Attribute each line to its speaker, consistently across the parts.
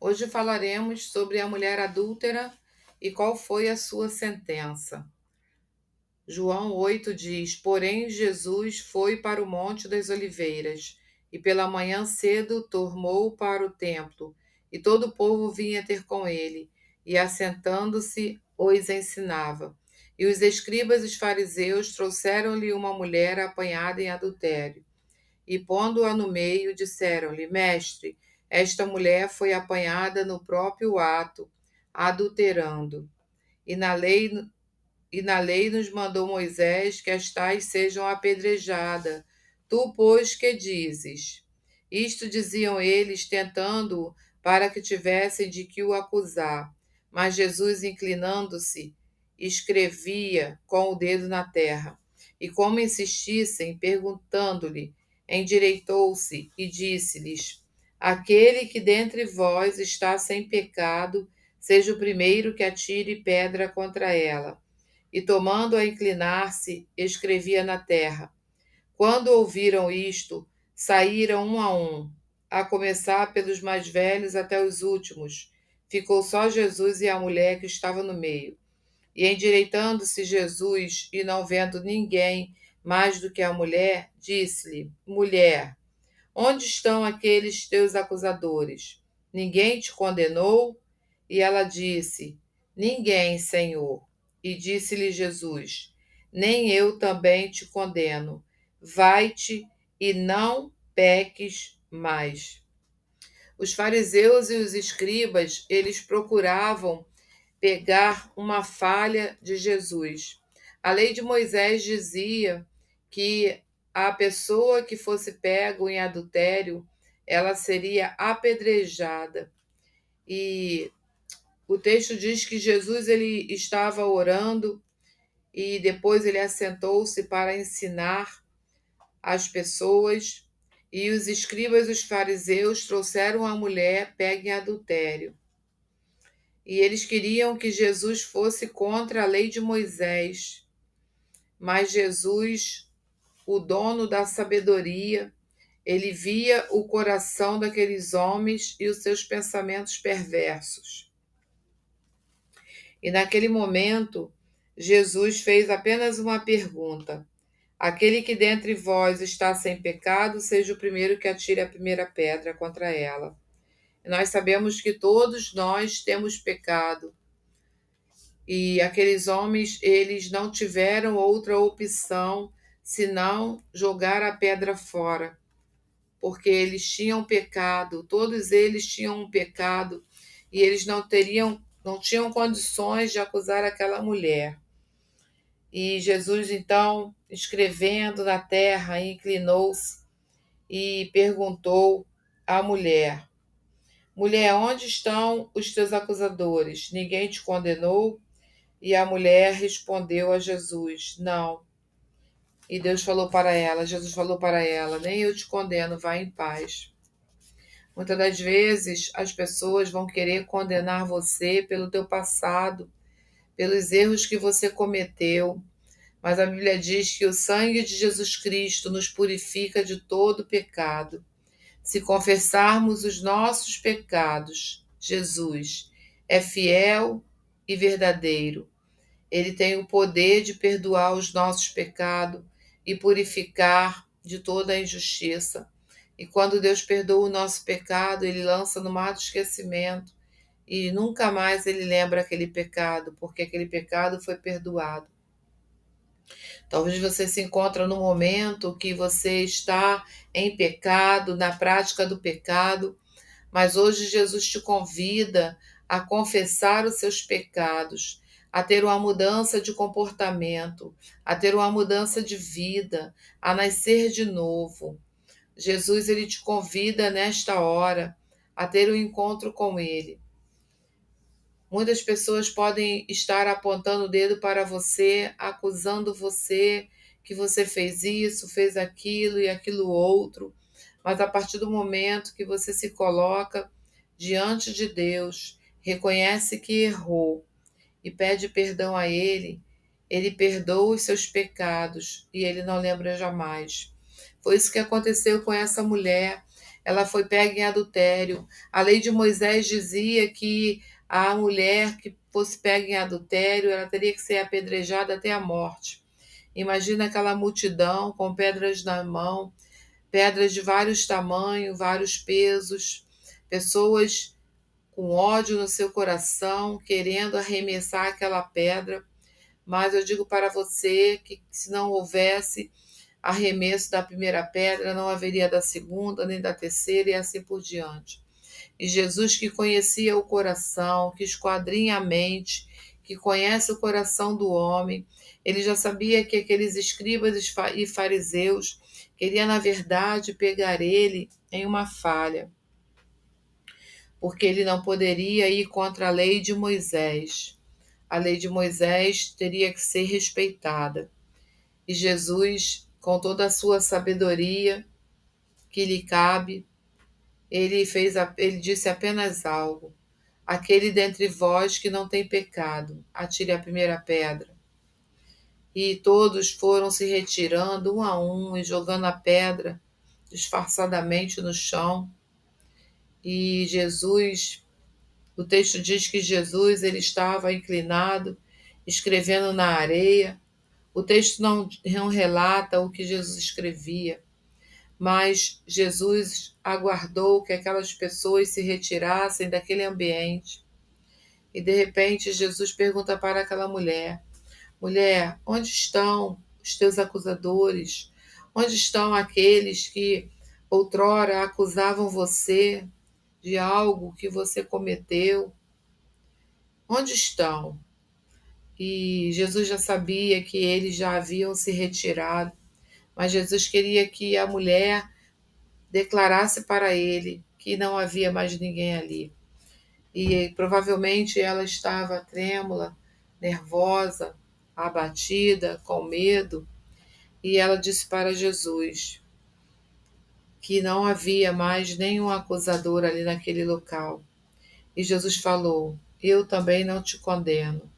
Speaker 1: Hoje falaremos sobre a mulher adúltera e qual foi a sua sentença. João 8 diz: Porém, Jesus foi para o Monte das Oliveiras, e pela manhã cedo tornou para o templo, e todo o povo vinha ter com ele, e assentando-se, os ensinava. E os escribas e os fariseus trouxeram-lhe uma mulher apanhada em adultério. E pondo-a no meio, disseram-lhe: Mestre, esta mulher foi apanhada no próprio ato, adulterando. E na lei, e na lei nos mandou Moisés que as tais sejam apedrejadas. Tu, pois, que dizes? Isto diziam eles, tentando-o, para que tivessem de que o acusar. Mas Jesus, inclinando-se, escrevia com o dedo na terra. E como insistissem, perguntando-lhe, endireitou-se e disse-lhes: Aquele que dentre vós está sem pecado, seja o primeiro que atire pedra contra ela. E tomando a inclinar-se, escrevia na terra. Quando ouviram isto, saíram um a um, a começar pelos mais velhos até os últimos. Ficou só Jesus e a mulher que estava no meio. E endireitando-se Jesus, e não vendo ninguém mais do que a mulher, disse-lhe: Mulher, onde estão aqueles teus acusadores? Ninguém te condenou? E ela disse: Ninguém, Senhor. E disse-lhe Jesus: Nem eu também te condeno. Vai-te e não peques mais. Os fariseus e os escribas, eles procuravam pegar uma falha de Jesus. A lei de Moisés dizia que a pessoa que fosse pego em adultério, ela seria apedrejada. E o texto diz que Jesus ele estava orando e depois ele assentou-se para ensinar as pessoas, e os escribas e os fariseus trouxeram a mulher pega em adultério. E eles queriam que Jesus fosse contra a lei de Moisés. Mas Jesus, o dono da sabedoria, ele via o coração daqueles homens e os seus pensamentos perversos. E naquele momento, Jesus fez apenas uma pergunta: Aquele que dentre vós está sem pecado, seja o primeiro que atire a primeira pedra contra ela. E nós sabemos que todos nós temos pecado. E aqueles homens, eles não tiveram outra opção senão jogar a pedra fora, porque eles tinham pecado, todos eles tinham um pecado, e eles não tinham condições de acusar aquela mulher. E Jesus, então, escrevendo na terra, inclinou-se e perguntou à mulher: Mulher, onde estão os teus acusadores? Ninguém te condenou? E a mulher respondeu a Jesus: Não. E Jesus falou para ela: Nem eu te condeno, vá em paz. Muitas das vezes as pessoas vão querer condenar você pelo teu passado, pelos erros que você cometeu, mas a Bíblia diz que o sangue de Jesus Cristo nos purifica de todo pecado. Se confessarmos os nossos pecados, Jesus é fiel e verdadeiro. Ele tem o poder de perdoar os nossos pecados e purificar de toda a injustiça. E quando Deus perdoa o nosso pecado, ele lança no mar do esquecimento e nunca mais ele lembra aquele pecado, porque aquele pecado foi perdoado. Talvez você se encontre no momento que você está em pecado, na prática do pecado, mas hoje Jesus te convida a confessar os seus pecados, a ter uma mudança de comportamento, a ter uma mudança de vida, a nascer de novo. Jesus ele te convida nesta hora a ter um encontro com ele. Muitas pessoas podem estar apontando o dedo para você, acusando você que você fez isso, fez aquilo e aquilo outro, mas a partir do momento que você se coloca diante de Deus, reconhece que errou e pede perdão a Ele, Ele perdoa os seus pecados e Ele não lembra jamais. Foi isso que aconteceu com essa mulher. ela foi pega em adultério. A lei de Moisés dizia que a mulher que fosse pega em adultério, ela teria que ser apedrejada até a morte. Imagina aquela multidão com pedras na mão, pedras de vários tamanhos, vários pesos, pessoas com ódio no seu coração, querendo arremessar aquela pedra. Mas eu digo para você que se não houvesse arremesso da primeira pedra, não haveria da segunda, nem da terceira e assim por diante. E Jesus, que conhecia o coração, que esquadrinha a mente, que conhece o coração do homem, ele já sabia que aqueles escribas e fariseus queriam, na verdade, pegar ele em uma falha, porque ele não poderia ir contra a lei de Moisés. A lei de Moisés teria que ser respeitada. E Jesus, com toda a sua sabedoria que lhe cabe, ele disse apenas algo: aquele dentre vós que não tem pecado, atire a primeira pedra. E todos foram se retirando um a um e jogando a pedra disfarçadamente no chão. E Jesus, o texto diz que Jesus ele estava inclinado, escrevendo na areia. O texto não relata o que Jesus escrevia, mas Jesus aguardou que aquelas pessoas se retirassem daquele ambiente. E de repente Jesus pergunta para aquela mulher: mulher, onde estão os teus acusadores? Onde estão aqueles que outrora acusavam você de algo que você cometeu? Onde estão? E Jesus já sabia que eles já haviam se retirado, mas Jesus queria que a mulher declarasse para ele que não havia mais ninguém ali. E provavelmente ela estava trêmula, nervosa, abatida, com medo, e ela disse para Jesus que não havia mais nenhum acusador ali naquele local. E Jesus falou: eu também não te condeno.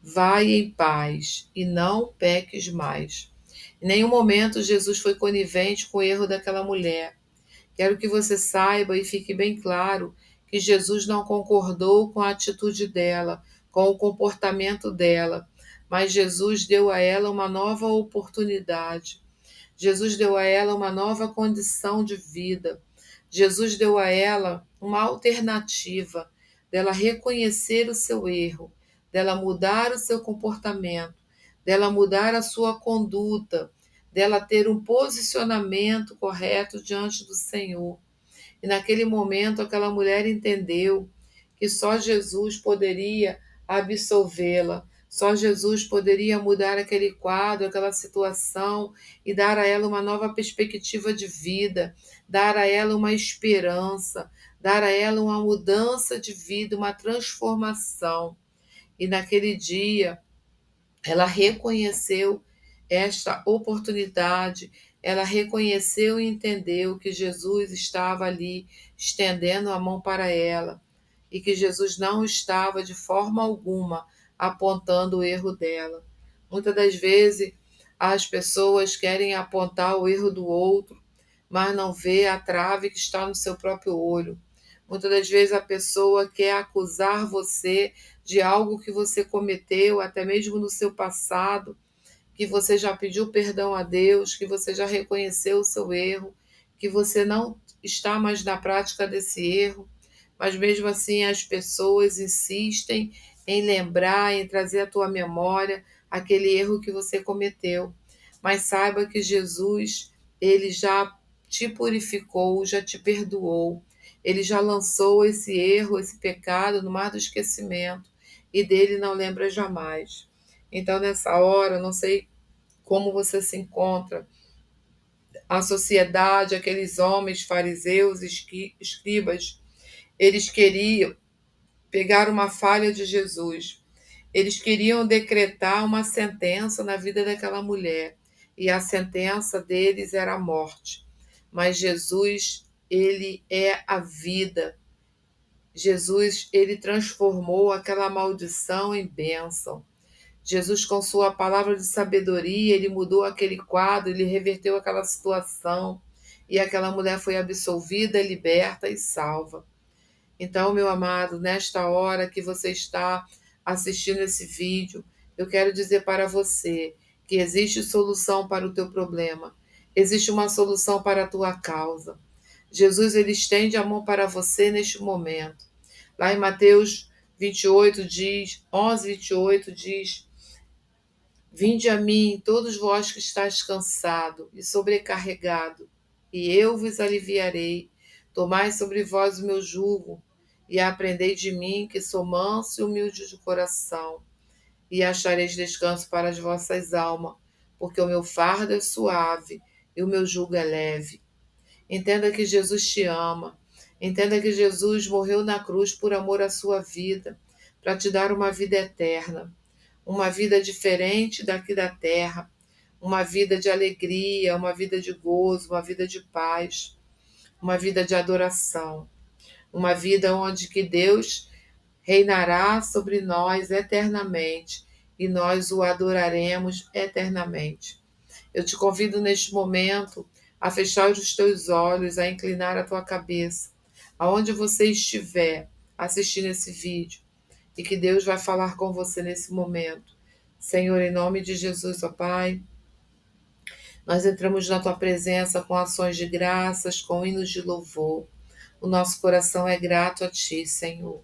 Speaker 1: Vai em paz e não peques mais. Em nenhum momento Jesus foi conivente com o erro daquela mulher. Quero que você saiba e fique bem claro que Jesus não concordou com a atitude dela, com o comportamento dela, mas Jesus deu a ela uma nova oportunidade. Jesus deu a ela uma nova condição de vida. Jesus deu a ela uma alternativa dela reconhecer o seu erro, dela mudar o seu comportamento, dela mudar a sua conduta, dela ter um posicionamento correto diante do Senhor. E naquele momento aquela mulher entendeu que só Jesus poderia absolvê-la, só Jesus poderia mudar aquele quadro, aquela situação e dar a ela uma nova perspectiva de vida, dar a ela uma esperança, dar a ela uma mudança de vida, uma transformação. E naquele dia ela reconheceu esta oportunidade, ela reconheceu e entendeu que Jesus estava ali estendendo a mão para ela e que Jesus não estava de forma alguma apontando o erro dela. Muitas das vezes as pessoas querem apontar o erro do outro, mas não vê a trave que está no seu próprio olho. Muitas das vezes a pessoa quer acusar você de algo que você cometeu, até mesmo no seu passado, que você já pediu perdão a Deus, que você já reconheceu o seu erro, que você não está mais na prática desse erro, mas mesmo assim as pessoas insistem em lembrar, em trazer à tua memória aquele erro que você cometeu. Mas saiba que Jesus, ele já te purificou, já te perdoou. Ele já lançou esse erro, esse pecado no mar do esquecimento e dele não lembra jamais. Então, nessa hora, não sei como você se encontra, a sociedade, aqueles homens fariseus, escribas, eles queriam pegar uma falha de Jesus. Eles queriam decretar uma sentença na vida daquela mulher, e a sentença deles era a morte. Mas Jesus, ele é a vida. Jesus, ele transformou aquela maldição em bênção. Jesus, com sua palavra de sabedoria, ele mudou aquele quadro, ele reverteu aquela situação. e aquela mulher foi absolvida, liberta e salva. Então, meu amado, nesta hora que você está assistindo esse vídeo, eu quero dizer para você que existe solução para o teu problema, existe uma solução para a tua causa. Jesus, ele estende a mão para você neste momento. Lá em Mateus 28 diz, 11, 28 diz: Vinde a mim, todos vós que estáis cansado e sobrecarregado, e eu vos aliviarei. Tomai sobre vós o meu jugo, e aprendei de mim, que sou manso e humilde de coração, e achareis descanso para as vossas almas, porque o meu fardo é suave e o meu jugo é leve. Entenda que Jesus te ama. Entenda que Jesus morreu na cruz por amor à sua vida, para te dar uma vida eterna, uma vida diferente daqui da terra, uma vida de alegria, uma vida de gozo, uma vida de paz, uma vida de adoração, uma vida onde que Deus reinará sobre nós eternamente e nós o adoraremos eternamente. Eu te convido neste momento a fechar os teus olhos, a inclinar a tua cabeça, aonde você estiver assistindo esse vídeo, e que Deus vai falar com você nesse momento. Senhor, em nome de Jesus, ó Pai, nós entramos na tua presença com ações de graças, com hinos de louvor. O nosso coração é grato a ti, Senhor.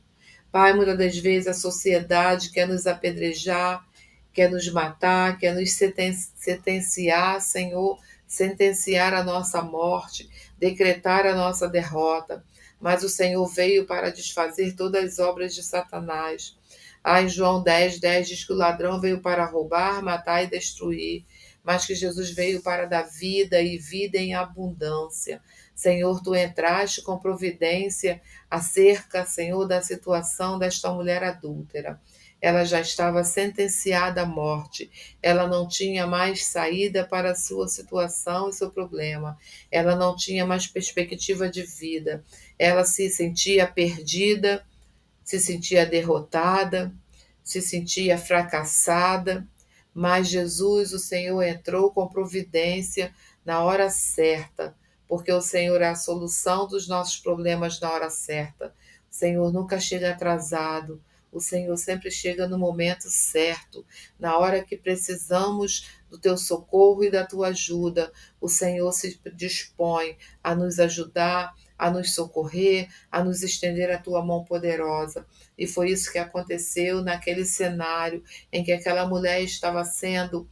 Speaker 1: Pai, muitas das vezes a sociedade quer nos apedrejar, quer nos matar, quer nos sentenciar, Senhor, sentenciar a nossa morte, decretar a nossa derrota. Mas o Senhor veio para desfazer todas as obras de Satanás. Em João 10:10 diz que o ladrão veio para roubar, matar e destruir, mas que Jesus veio para dar vida e vida em abundância. Senhor, tu entraste com providência acerca, Senhor, da situação desta mulher adúltera. Ela já estava sentenciada à morte. Ela não tinha mais saída para a sua situação e seu problema. Ela não tinha mais perspectiva de vida. Ela se sentia perdida, se sentia derrotada, se sentia fracassada, mas Jesus, o Senhor, entrou com providência na hora certa, porque o Senhor é a solução dos nossos problemas na hora certa. O Senhor nunca chega atrasado, o Senhor sempre chega no momento certo, na hora que precisamos do teu socorro e da tua ajuda. O Senhor se dispõe a nos ajudar, a nos socorrer, a nos estender a tua mão poderosa. E foi isso que aconteceu naquele cenário em que aquela mulher estava sendo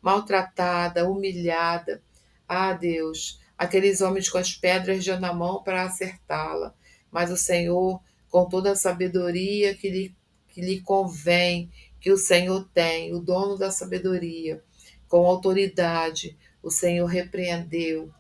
Speaker 1: maltratada, humilhada. Ah, Deus, aqueles homens com as pedras já na mão para acertá-la. Mas o Senhor, com toda a sabedoria que lhe convém, que o Senhor tem, o dono da sabedoria, com autoridade, o Senhor repreendeu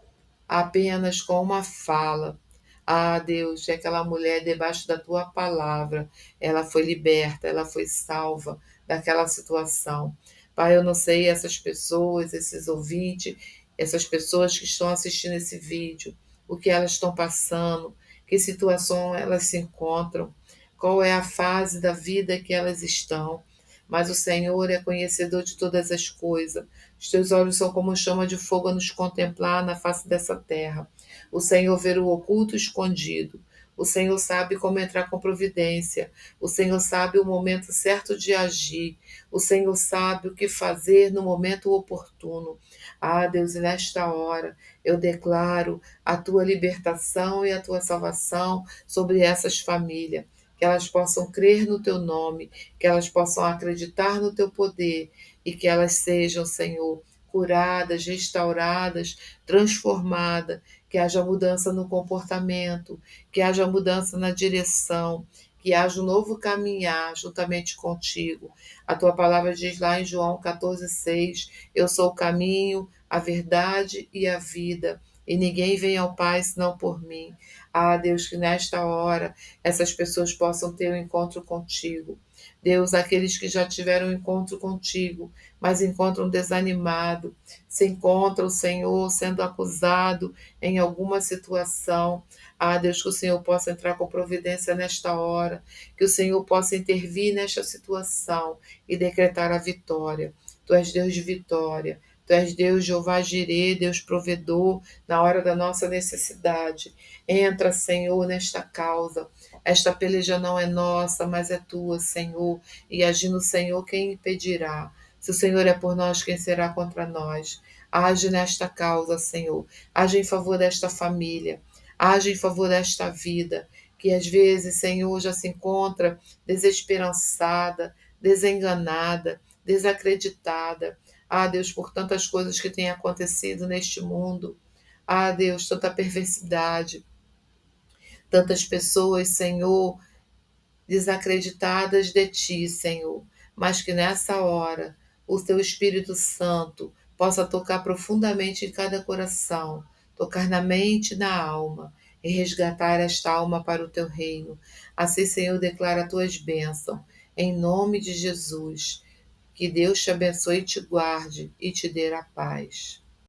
Speaker 1: apenas com uma fala. Ah, Deus, aquela mulher, debaixo da tua palavra, ela foi liberta, ela foi salva daquela situação. Pai, eu não sei essas pessoas, esses ouvintes, essas pessoas que estão assistindo esse vídeo, o que elas estão passando, que situação elas se encontram, qual é a fase da vida que elas estão. Mas o Senhor é conhecedor de todas as coisas. Os teus olhos são como chama de fogo a nos contemplar na face dessa terra. O Senhor vê o oculto e escondido. O Senhor sabe como entrar com providência. O Senhor sabe o momento certo de agir. O Senhor sabe o que fazer no momento oportuno. Ah, Deus, e nesta hora eu declaro a tua libertação e a tua salvação sobre essas famílias. Que elas possam crer no teu nome, que elas possam acreditar no teu poder e que elas sejam, Senhor, curadas, restauradas, transformadas, que haja mudança no comportamento, que haja mudança na direção, que haja um novo caminhar juntamente contigo. A tua palavra diz lá em João 14:6, eu sou o caminho, a verdade e a vida, e ninguém vem ao Pai senão por mim. Ah, Deus, que nesta hora essas pessoas possam ter um encontro contigo. Deus, aqueles que já tiveram um encontro contigo, mas encontram desanimado, se encontram, Senhor, sendo acusado em alguma situação. Ah, Deus, que o Senhor possa entrar com providência nesta hora, que o Senhor possa intervir nesta situação e decretar a vitória. Tu és Deus de vitória, Tu és Deus, Jeová Jirê, Deus provedor, na hora da nossa necessidade. Entra, Senhor, nesta causa. Esta peleja não é nossa, mas é tua, Senhor. E agindo, Senhor, quem impedirá? Se o Senhor é por nós, quem será contra nós? Age nesta causa, Senhor. Age em favor desta família. Age em favor desta vida, que às vezes, Senhor, já se encontra desesperançada, desenganada, desacreditada. Ah, Deus, por tantas coisas que têm acontecido neste mundo. Ah, Deus, tanta perversidade, tantas pessoas, Senhor, desacreditadas de Ti, Senhor. Mas que nessa hora o Teu Espírito Santo possa tocar profundamente em cada coração, tocar na mente e na alma e resgatar esta alma para o Teu reino. Assim, Senhor, declara Tuas bênçãos. Em nome de Jesus. Que Deus te abençoe e te guarde e te dê a paz.